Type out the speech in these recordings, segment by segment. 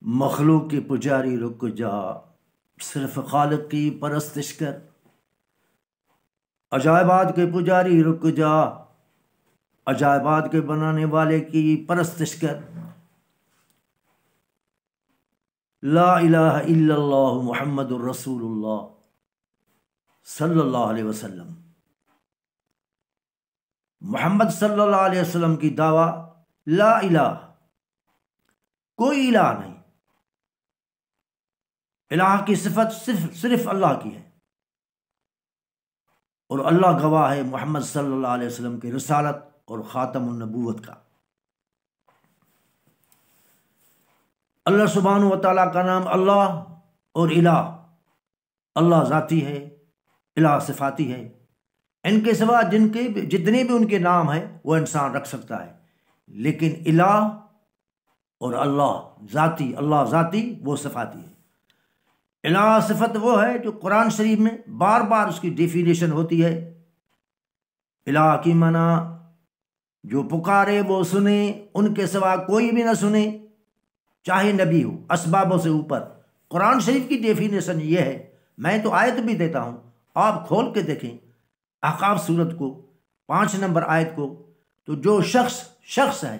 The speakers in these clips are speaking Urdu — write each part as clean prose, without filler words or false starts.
مخلوق کی پجاری رک جا، صرف خالق کی پرستش کر۔ عجائبات کے پجاری رک جا، عجائبات کے بنانے والے کی پرستش کر۔ لا الہ الا اللہ محمد الرسول اللہ صلی اللہ علیہ وسلم۔ محمد صلی اللہ علیہ وسلم کی دعویٰ لا الہ، کوئی الہ نہیں، الہ کی صفت صرف اللہ کی ہے، اور اللہ گواہ ہے محمد صلی اللہ علیہ وسلم کی رسالت اور خاتم النبوت کا۔ اللہ سبحانہ و تعالیٰ کا نام اللہ اور الہ، اللہ ذاتی ہے، الہ صفاتی ہے۔ ان کے سوا جتنے بھی ان کے نام ہیں وہ انسان رکھ سکتا ہے، لیکن الہ اور اللہ ذاتی وہ صفاتی ہے۔ الہ صفت وہ ہے جو قرآن شریف میں بار بار اس کی ڈیفینیشن ہوتی ہے۔ الہ کی معنی جو پکارے وہ سنے، ان کے سوا کوئی بھی نہ سنے، چاہے نبی ہو، اسبابوں سے اوپر۔ قرآن شریف کی ڈیفینیشن یہ ہے، میں تو آیت بھی دیتا ہوں، آپ کھول کے دیکھیں احقاف سورت کو 5 نمبر آیت کو، تو جو شخص ہے،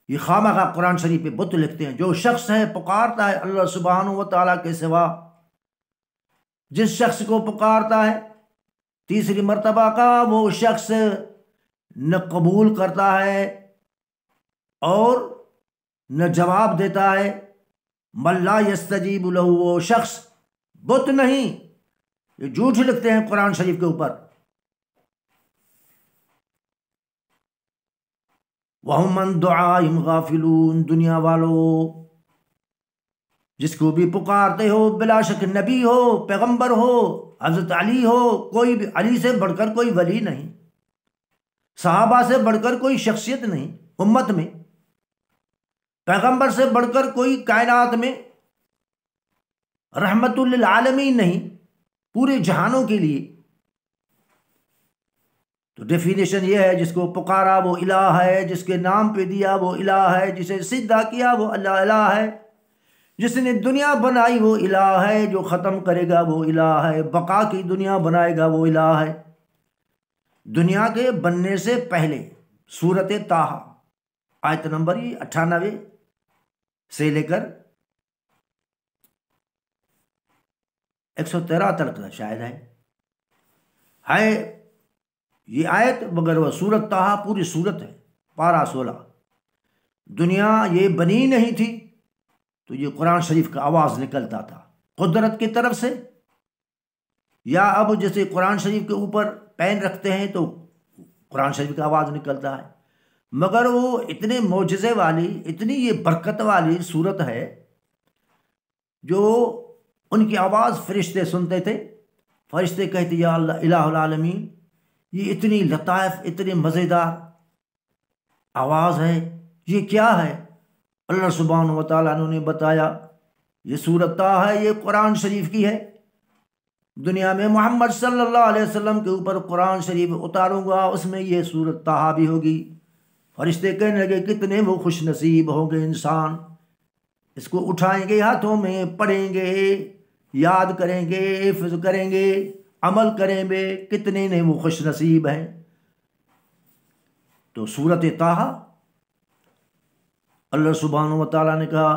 یہ خامخواہ قرآن شریف پہ بت لکھتے ہیں، جو شخص ہے پکارتا ہے اللہ سبحانہ و تعالیٰ کے سوا، جس شخص کو پکارتا ہے تیسری مرتبہ کا، وہ شخص نہ قبول کرتا ہے اور نہ جواب دیتا ہے۔ من لا یستجیب لہ، وہ شخص بت نہیں، یہ جھوٹ لکھتے ہیں قرآن شریف کے اوپر۔ وَهُمْ عَنْ دُعَائِهِمْ غَافِلُونَ، دنیا والو جس کو بھی پکارتے ہو، بلا شک نبی ہو، پیغمبر ہو، حضرت علی ہو، کوئی بھی، علی سے بڑھ کر کوئی ولی نہیں، صحابہ سے بڑھ کر کوئی شخصیت نہیں امت میں، پیغمبر سے بڑھ کر کوئی کائنات میں رحمت للعالمین نہیں، پورے جہانوں کے لیے۔ تو ڈیفینیشن یہ ہے، جس کو پکارا وہ الہ ہے، جس کے نام پہ دیا وہ الہ ہے، جسے سجدہ کیا وہ اللہ الہ ہے، جس نے دنیا بنائی وہ الہ ہے، جو ختم کرے گا وہ الہ ہے، بقا کی دنیا بنائے گا وہ الہ ہے۔ دنیا کے بننے سے پہلے سورۃ طٰہٰ آیت نمبر 98 سے لے کر 113 تک شاید ہے یہ آیت، مگر وہ سورۃ طٰہٰ پوری سورت ہے، پارہ 16۔ دنیا یہ بنی نہیں تھی تو یہ قرآن شریف کا آواز نکلتا تھا قدرت کی طرف سے، یا اب جیسے قرآن شریف کے اوپر پین رکھتے ہیں تو قرآن شریف کا آواز نکلتا ہے، مگر وہ اتنے معجزے والی، اتنی یہ برکت والی صورت ہے جو ان کی آواز فرشتے سنتے تھے، فرشتے کہتے یا اللہ الہ العالمین، یہ اتنی لطائف، اتنی مزیدار آواز ہے، یہ کیا ہے؟ اللہ سبحانہ و تعالیٰ نے بتایا یہ سورۃ طٰہٰ ہے، یہ قرآن شریف کی ہے، دنیا میں محمد صلی اللہ علیہ وسلم کے اوپر قرآن شریف اتاروں گا، اس میں یہ سورۃ طٰہٰ بھی ہوگی۔ فرشتے کہنے لگے کتنے وہ خوش نصیب ہوں گے انسان، اس کو اٹھائیں گے ہاتھوں میں، پڑھیں گے، یاد کریں گے، حفظ کریں گے، عمل کریں گے، کتنے نے وہ خوش نصیب ہیں۔ تو سورۃ طٰہٰ اللہ سبحانہ و تعالیٰ نے کہا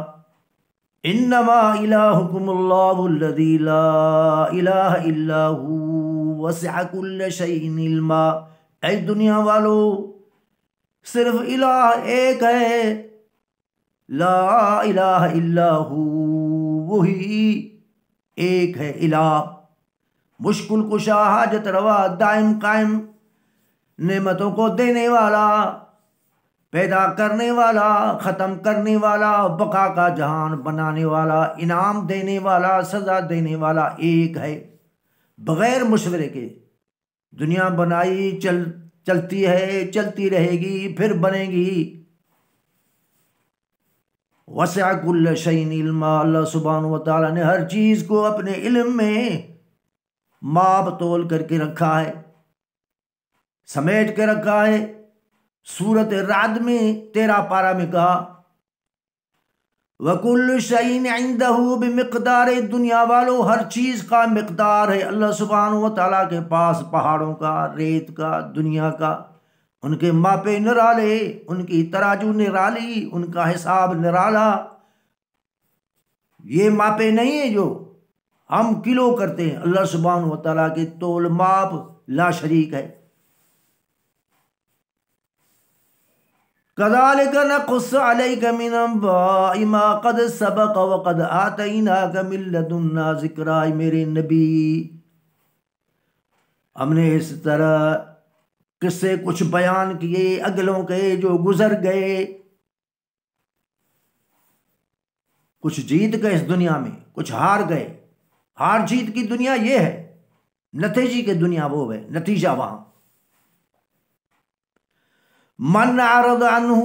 انما الہکم اللہ الذی لا الہ الا ہو وسع کل شیء علما، اے دنیا والو صرف الہ ایک ہے، لا الہ الا ہو، وہی ایک ہے الہ، مشکل کشا، حاجت روا، دائم قائم، نعمتوں کو دینے والا، پیدا کرنے والا، ختم کرنے والا، بقا کا جہان بنانے والا، انعام دینے والا، سزا دینے والا ایک ہے، بغیر مشورے کے۔ دنیا بنائی، چلتی ہے، چلتی رہے گی، پھر بنے گی۔ وسع کل شیء علما، اللہ سبحانہ و تعالیٰ نے ہر چیز کو اپنے علم میں ماب تول کر کے رکھا ہے، سمیٹ کے رکھا ہے۔ سورۃ رعد میں 13 پارہ میں کہا وَكُلُّ شَيْءٍ عِندَهُ بِمِقْدَارِ، دنیا والو ہر چیز کا مقدار ہے اللہ سبحانہ و تعالیٰ کے پاس، پہاڑوں کا، ریت کا، دنیا کا، ان کے ماپے نرالے، ان کی تراجو نرالی، ان کا حساب نرالا۔ یہ ماپے نہیں ہیں جو ہم کلو کرتے ہیں، اللہ سبحانہ و تعالیٰ کے تول ماپ لا شریک ہے۔ كَذَلِكَ نَقُصُّ عَلَيْكَ مِنْ أَنْبَاءِ مَا قَدْ سَبَقَ وَقَدْ آتَيْنَاكَ مِنْ لَدُنَّا ذِكْرًا، اے میرے نبی ہم نے اس طرح قصے کچھ بیان کیے اگلوں کے جو گزر گئے، کچھ جیت گئے اس دنیا میں، کچھ ہار گئے۔ ہار جیت کی دنیا یہ ہے، نتیجے کی دنیا وہ ہے، نتیجہ وہاں۔ من اعرض عنہ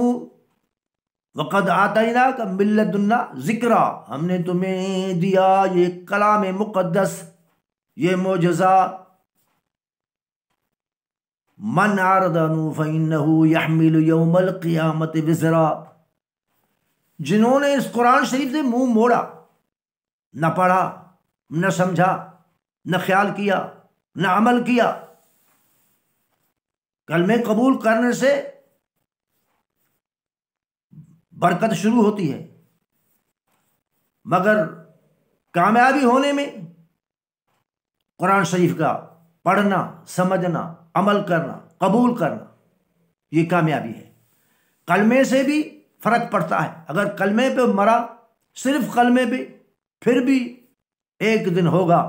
وقد آتیناک من لدنا ذکرا، ہم نے تمہیں دیا یہ کلام مقدس، یہ معجزہ۔ من اعرض عنہ فإنہ یحمل یوم القیامت وزرا، جنہوں نے اس قرآن شریف سے منہ موڑا، نہ پڑھا، نہ سمجھا، نہ خیال کیا، نہ عمل کیا۔ کلمے قبول کرنے سے برکت شروع ہوتی ہے، مگر کامیابی ہونے میں قرآن شریف کا پڑھنا، سمجھنا، عمل کرنا، قبول کرنا، یہ کامیابی ہے۔ کلمے سے بھی فرق پڑتا ہے، اگر کلمے پہ مرا، صرف کلمے پہ، پھر بھی ایک دن ہوگا۔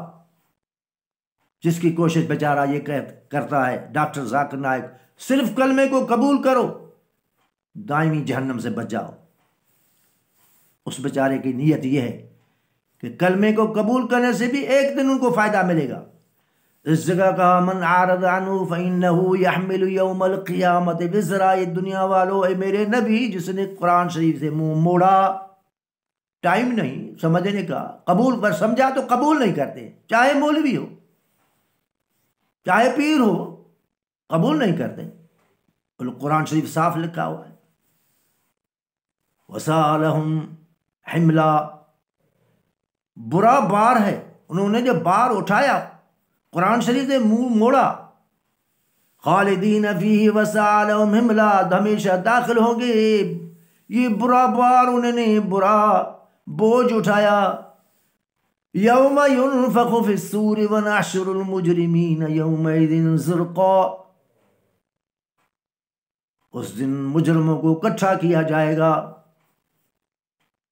جس کی کوشش بیچارہ یہ کرتا ہے، ڈاکٹر ذاکر نائک، صرف کلمے کو قبول کرو، دائمی جہنم سے بچ جاؤ۔ اس بیچارے کی نیت یہ ہے کہ کلمے کو قبول کرنے سے بھی ایک دن ان کو فائدہ ملے گا۔ اس جگہ کہا من اعرض عنہ فإنہ یحمل یوم القیامت وزرا، یہ دنیا والو اے میرے نبی جس نے قرآن شریف سے منہ موڑا، ٹائم نہیں سمجھنے کا، قبول پر سمجھا تو قبول نہیں کرتے، چاہے مولوی ہو، چاہے پیر ہو، قبول نہیں کرتے۔ قرآن شریف صاف لکھا ہوا ہے، وَسَأَلَهُمْ حِمْلًا، برا بار ہے، انہوں نے جب بار اٹھایا، قرآن شریف سے منہ موڑا، خالدین فیہ وَسَأَلَهُمْ حِمْلًا، ہمیشہ داخل ہوں گے، یہ برا بار انہوں نے برا بوجھ اٹھایا۔ یوم ينفخ فی الصور ونحشر المجرمین یومئذ زرقا، اس دن مجرموں کو اکٹھا کیا جائے گا،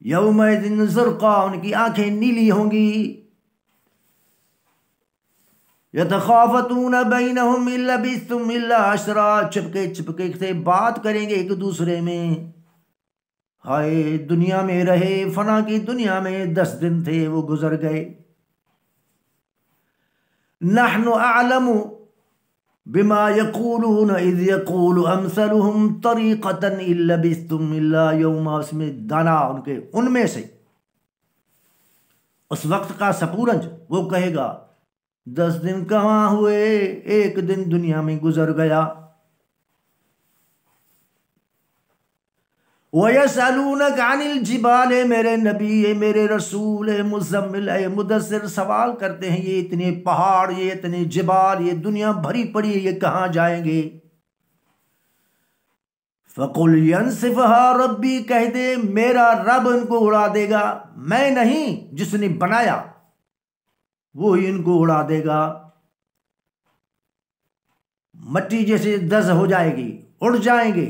یومئذ زرقا، ان کی آنکھیں نیلی ہوں گی۔ یتخافتون بینہم ان لبثتم الا عشرا، چپکے چپکے سے بات کریں گے ایک دوسرے میں، ہائے دنیا میں رہے، فنا کی دنیا میں 10 دن تھے وہ گزر گئے۔ نحن اعلم بما یقولون اذ یقول امثلهم طریقة ان لبثتم الا یوما، اس میں دانا ان میں سے اس وقت کا سپورنج وہ کہے گا 10 دن کہاں ہوئے، ایک دن دنیا میں گزر گیا۔ وَيَسْأَلُونَكَ عَنِ الْجِبَالِ، میرے نبی، اے میرے رسول، اے مزمل، اے مدثر، سوال کرتے ہیں یہ اتنے پہاڑ، یہ اتنے جبال، یہ دنیا بھری پڑی ہے، یہ کہاں جائیں گے؟ فَقُلْ يَنْسِفُهَا رَبِّي، کہہ دے میرا رب ان کو اڑا دے گا، میں نہیں، جس نے بنایا وہی ان کو اڑا دے گا۔ مٹی جیسے دز ہو جائے گی، اڑ جائیں گے۔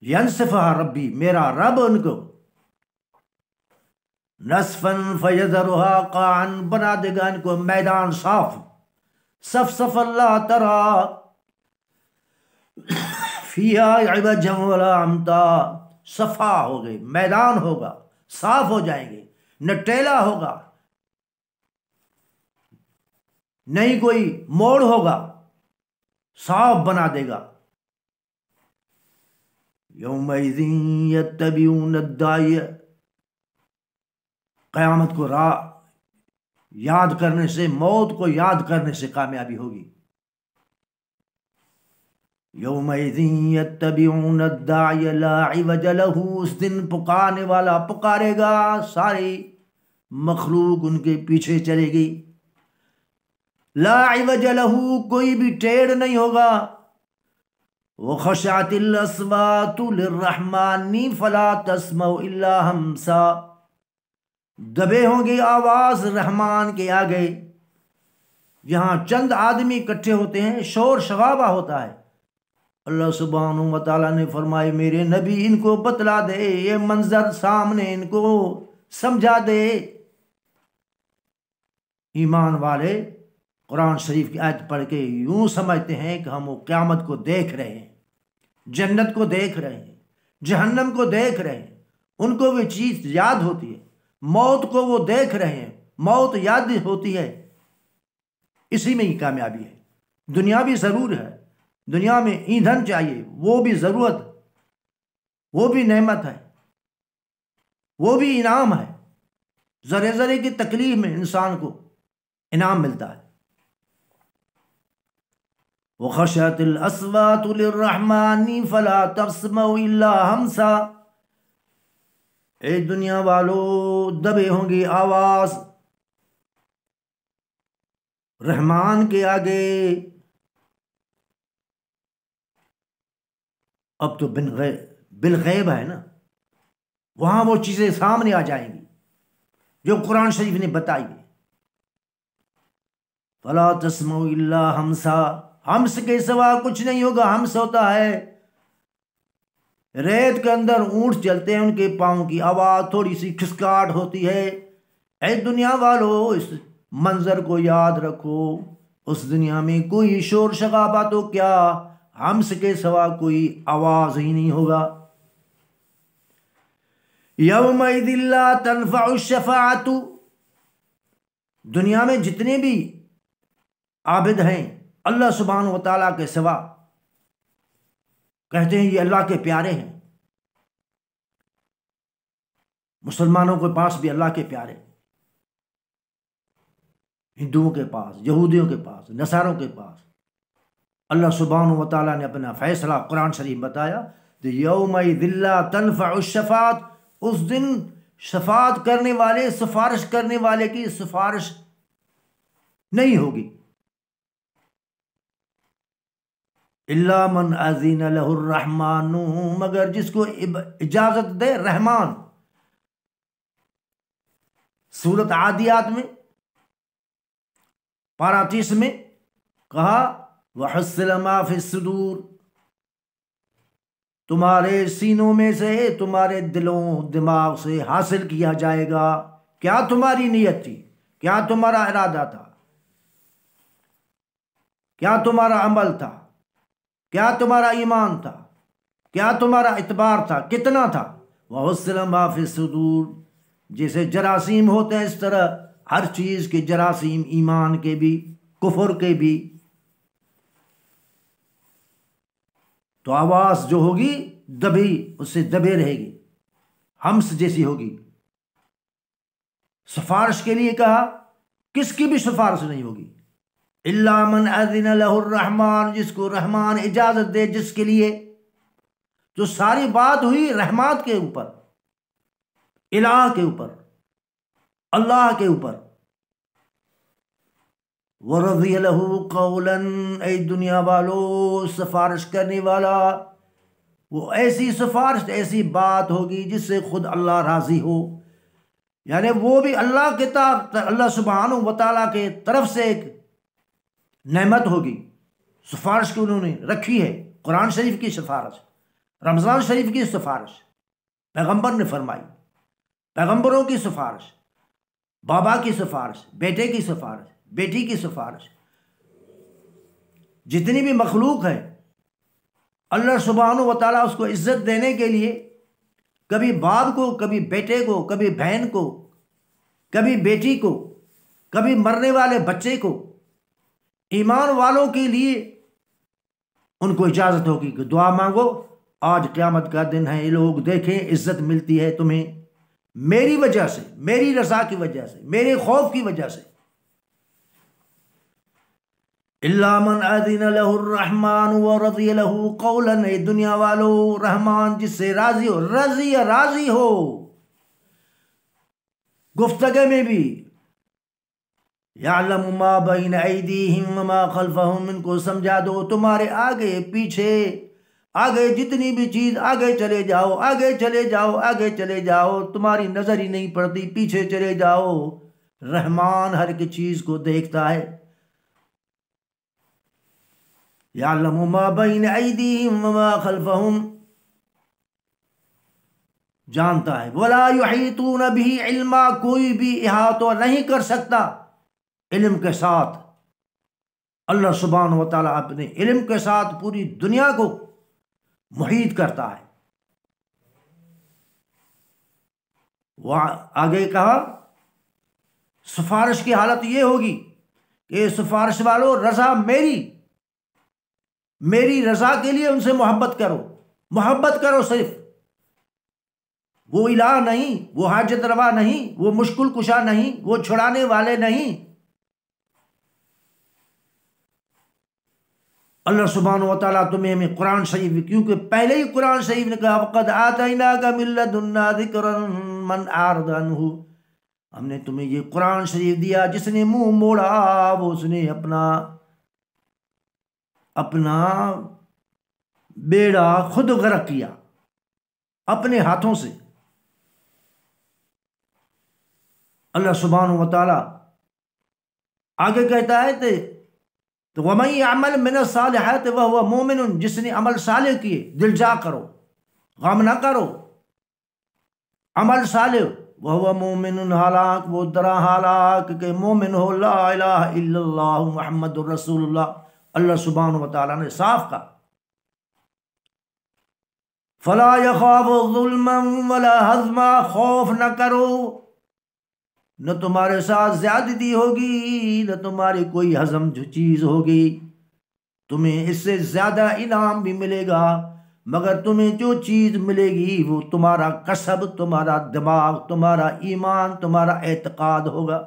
ینسفہا ربی، میرا رب ان کو نصفاً فیذرہا قاعاً، بنا دے گا ان کو میدان صاف، صف اللہ ترا فیہا عوجا ولا امتا، صفا ہو گئے، میدان ہوگا، صاف ہو جائیں گے، نہ ٹیلا ہوگا، نہیں کوئی موڑ ہوگا، صاف بنا دے گا۔ یومئذ یتبعون الداعی، قیامت کو یاد کرنے سے، موت کو یاد کرنے سے کامیابی ہوگی۔ یومئذ یتبعون الداعی لا عوج لہ، اس دن پکارنے والا پکارے گا، ساری مخلوق ان کے پیچھے چلے گی، لا عوج لہ، کوئی بھی ٹیڑھ نہیں ہوگا، وخشعت الاصوات للرحمن فلا تسمع الا ہمسا، دبے ہوں گی آواز رحمان کے آگے، جہاں چند آدمی اکٹھے ہوتے ہیں شور شغابہ ہوتا ہے۔ اللہ سبحانہ و تعالیٰ نے فرمائے میرے نبی ان کو بتلا دے، یہ منظر سامنے ان کو سمجھا دے۔ ایمان والے قرآن شریف کی آیت پڑھ کے یوں سمجھتے ہیں کہ ہم وہ قیامت کو دیکھ رہے ہیں، جنت کو دیکھ رہے ہیں، جہنم کو دیکھ رہے ہیں، ان کو وہ چیز یاد ہوتی ہے، موت کو وہ دیکھ رہے ہیں، موت یاد ہوتی ہے، اسی میں ہی کامیابی ہے۔ دنیا بھی ضرور ہے، دنیا میں ایندھن چاہیے، وہ بھی ضرورت، وہ بھی نعمت ہے، وہ بھی انعام ہے، ذرے ذرے کی تکلیف میں انسان کو انعام ملتا ہے۔ وخشعت الاصوات للرحمن فلا تسمع الا ہمسا، اے دنیا والو دبے ہوں گی آواز رحمان کے آگے۔ اب تو بالغیب ہے نا، وہاں وہ چیزیں سامنے آ جائیں گی جو قرآن شریف نے بتائی ہے۔ فلا تسمع الا ہمسا، ہمس کے سوا کچھ نہیں ہوگا۔ ہمس ہوتا ہے ریت کے اندر اونٹ چلتے ہیں، ان کے پاؤں کی آواز تھوڑی سی کھسکاہٹ ہوتی ہے۔ اے دنیا والو اس منظر کو یاد رکھو، اس دنیا میں کوئی شور شغابہ تو کیا، ہمس کے سوا کوئی آواز ہی نہیں ہوگا۔ یومئذ لا تنفع الشفاعۃ، دنیا میں جتنے بھی عابد ہیں اللہ سبحانہ و تعالیٰ کے سوا، کہتے ہیں یہ اللہ کے پیارے ہیں، مسلمانوں کے پاس بھی اللہ کے پیارے، ہندوؤں کے پاس، یہودیوں کے پاس، نصاروں کے پاس، اللہ سبحانہ و تعالیٰ نے اپنا فیصلہ قرآن شریف بتایا کہ یومئذ لا تنفع الشفاعۃ، اس دن شفاعت کرنے والے، سفارش کرنے والے کی سفارش نہیں ہوگی، الا من اذن له الرحمن، مگر جس کو اجازت دے رحمان۔ سورۃ عادیات میں پارہ 30 میں کہا وحصل ما فی الصدور، تمہارے سینوں میں سے، تمہارے دلوں دماغ سے حاصل کیا جائے گا، کیا تمہاری نیت تھی، کیا تمہارا ارادہ تھا، کیا تمہارا عمل تھا، کیا تمہارا ایمان تھا، کیا تمہارا اعتبار تھا، کتنا تھا۔ وحصل ما فی الصدور، جیسے جراثیم ہوتے ہیں اس طرح ہر چیز کے جراثیم، ایمان کے بھی، کفر کے بھی، تو آواز جو ہوگی دبی، اس سے دبے رہے گی، ہمس جیسی ہوگی۔ سفارش کے لیے کہا، کس کی بھی سفارش نہیں ہوگی، الا من اذن له الرحمن، جس کو رحمان اجازت دے، جس کے لیے، تو ساری بات ہوئی رحمات کے اوپر، الہ کے اوپر، اللہ کے اوپر۔ وَرَضِيَ لَهُ قَوْلًا، اے دنیا والو سفارش کرنے والا، وہ ایسی سفارش، ایسی بات ہوگی جس سے خود اللہ راضی ہو، یعنی وہ بھی اللہ کے اللہ سبحانہ و تعالیٰ کے طرف سے ایک نعمت ہوگی۔ سفارش کی انہوں نے رکھی ہے، قرآن شریف کی سفارش، رمضان شریف کی سفارش، پیغمبر نے فرمائی، پیغمبروں کی سفارش، بابا کی سفارش، بیٹے کی سفارش، بیٹی کی سفارش، جتنی بھی مخلوق ہے، اللہ سبحانہ و تعالیٰ اس کو عزت دینے کے لیے کبھی باپ کو، کبھی بیٹے کو، کبھی بہن کو، کبھی بیٹی کو، کبھی مرنے والے بچے کو، ایمان والوں کے لیے ان کو اجازت ہوگی کہ دعا مانگو، آج قیامت کا دن ہے، یہ لوگ دیکھیں عزت ملتی ہے تمہیں میری وجہ سے، میری رضا کی وجہ سے، میرے خوف کی وجہ سے۔ الا من اذن له الرحمن ورضی له قولا، اے دنیا والو، رحمان جس سے راضی ہو، راضی ہو گفتگو میں بھی. یعلم ما بین ایدیہم وما خلفہم، ان کو سمجھا دو تمہارے آگے پیچھے، آگے جتنی بھی چیز، آگے چلے جاؤ، آگے چلے جاؤ، آگے چلے جاؤ، تمہاری نظر ہی نہیں پڑتی، پیچھے چلے جاؤ. رحمان ہر ایک چیز کو دیکھتا ہے. یعلم ما بین ایدیہم وما خلفہم، جانتا ہے. ولا یحیطون به علما، کوئی بھی احاطہ نہیں کر سکتا علم کے ساتھ. اللہ سبحانہ و تعالیٰ اپنے علم کے ساتھ پوری دنیا کو محیط کرتا ہے. وہ آگے کہا سفارش کی حالت یہ ہوگی کہ سفارش والو رضا میری رضا کے لیے ان سے محبت کرو صرف. وہ الہ نہیں، وہ حاجت روا نہیں، وہ مشکل کشا نہیں، وہ چھڑانے والے نہیں. اللہ سبحانہ و تعالیٰ تمہیں ہمیں قرآن شریف، کیونکہ پہلے ہی قرآن شریف نے کہا وَقَدْ آتَيْنَاكَ مِن لَّدُنَّا ذِكْرًا مَّنْ أَعْرَضَ عَنْهُ، ہم نے تمہیں یہ قرآن شریف دیا، جس نے منہ موڑا وہ اس نے اپنا بیڑا خود غرق کیا اپنے ہاتھوں سے. اللہ سبحانہ و تعالیٰ آگے کہتا ہے تو وَمَن يَعْمَلْ مِنَ الصَّالِحَاتِ وَهُوَ مُؤْمِنٌ، جس نے عمل صالح کیے، دل جا کرو، غم نہ کرو، عمل صالح وَهُوَ مُؤْمِنٌ، حالانکہ وہ درا حالانکہ کہ مومن ہو، لا الہ الا اللہ محمد الرسول اللہ. اللہ سبحانہ و تعالیٰ نے صاف کہا فلا يخاف ظلما ولا ہضما، خوف نہ کرو، نہ تمہارے ساتھ زیادتی ہوگی، نہ تمہاری کوئی ہضم جو چیز ہوگی. تمہیں اس سے زیادہ انعام بھی ملے گا، مگر تمہیں جو چیز ملے گی وہ تمہارا کسب، تمہارا دماغ، تمہارا ایمان، تمہارا اعتقاد ہوگا.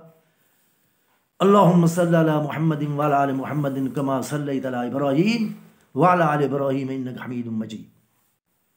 اللہم صلی علی محمد وعلی آل محمد کما صلیت علی ابراہیم وعلی آل ابراہیم انک حمید مجید.